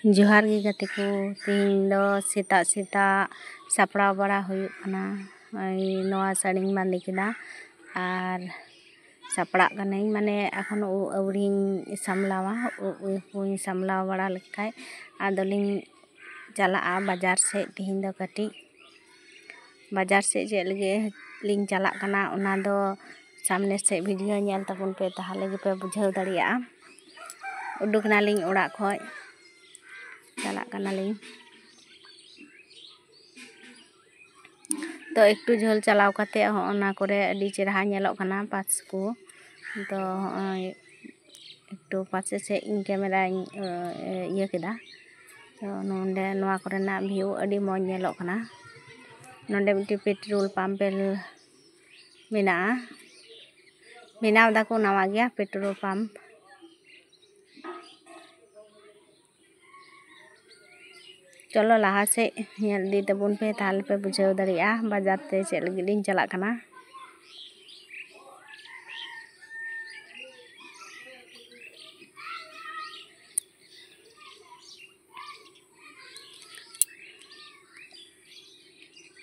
जोहार गे गाते को तीन दो सेता सेता सापड़ा बड़ा हुयुग कना नवा साड़ीኝ बांधे केदा और सापड़ा कनाኝ माने एखन अवरिኝ सामलावा उपुኝ सामलाव बड़ा लेखाय आदोलिኝ चलाआ बाजार से तीन दो कटी बाजार से जे लगे लिኝ चला कना ओना दो सामने से वीडियो नेल तबन पे ताहले गे पे बुझाव दाड़िया उडुक नालिኝ ओड़ा खय चला कनालिኝ तो एकटू झोल चलाव कते होना करे अडी चेहरा नेलोग कना पास को तो एकटू पासे से इन कैमरा ये केदा तो नोंडे नवा करेना व्यू अडी मौज नेलोग कना नोंडे मिट्टी पेट्रोल पंप मेना बनाव दाको नवा गया पेट्रोल पंप चलो लहा से नेल दी तबन पे ताहले पे बुझाव दाड़िया बाजार ते चेद लगी लिኝ चला कना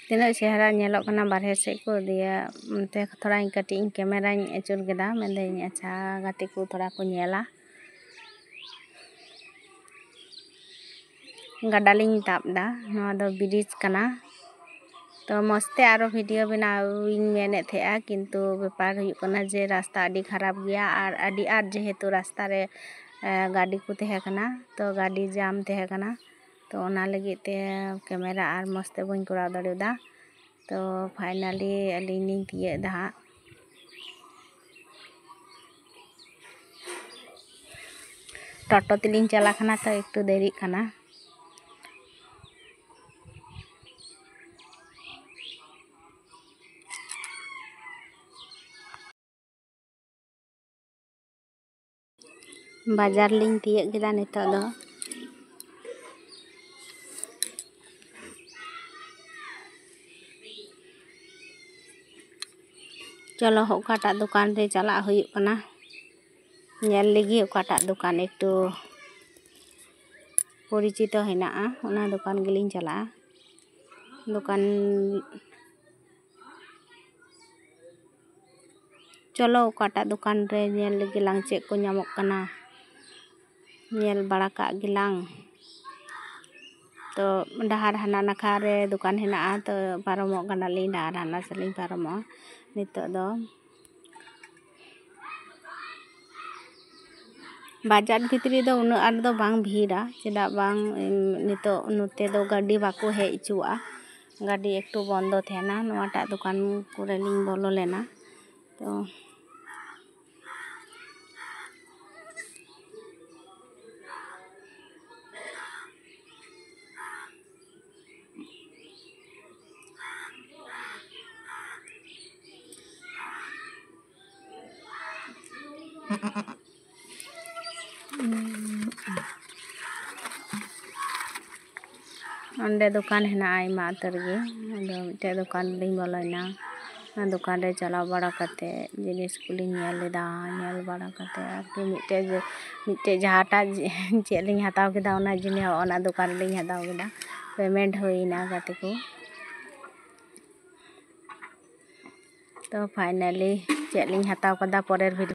तीना चेहरा नेलोग कना बारहे से को दिया उनते थोड़ा कटी कैमरा अचुर केदा मेंदे अच्छा गाते को थोड़ा को नेला गाडा लिኝ ताबदा नवा दो ब्रिज कना तो मस्ते आरो वीडियो बनाविኝ मेने थेआ किंतु व्यापार हुयुग कना जे रास्ता अडी खराब गया और अडी आर जेहेतु रास्ता रे गाड़ी को तहे कना तो गाड़ी जाम तहे कना तो ओना लगी ते कैमरा और मस्ते बኝ कराव दाड़ेदा तो फाइनली अलिኝ लिኝ तिये दा टोटो तेलिኝ चला कना तो एकटू देरी कना बाजार लिኝ तिये केदा नितो दो चलो ओकाटा दुकान रे चला हुयुग कना नेल लगी ओकाटा दुकान एकटू परिचित हेनाआ ओना दुकान गेलिኝ चला दुकान चलो ओकाटा दुकान रे नेल लगी लांग चेक को नामक कना नेल बड़ा का गिलांग तो डहार हाना नाखा रे दुकान हेनाआ तो पारमो कना लिኝ डहार हाना से लिኝ पारमो नितो दो बाजार भितरी दो उन आर दो बांग भीड़ा चेदा बांग नितो नोते दो गाड़ी बाको हेज चुआ गाड़ी एकटू बंदो थेना नवाटा दुकान करे लिኝ बोलो लेना तो अंडे दुकान है आयमा तरगे मिट्टे दुकान लिኝ बोलोना दुकान रे चलाव बड़ा कते जिनिस को लिኝ नेलेदा नेल बड़ा कते आरके मिट्टे जहाटा चेद लिኝ हताव केदा ओना जिनिस ओना दुकान लिኝ हताव केदा पेमेंट होइना गाते को तो फाइनली चेद लिኝ हताव कदा परेर भिडियो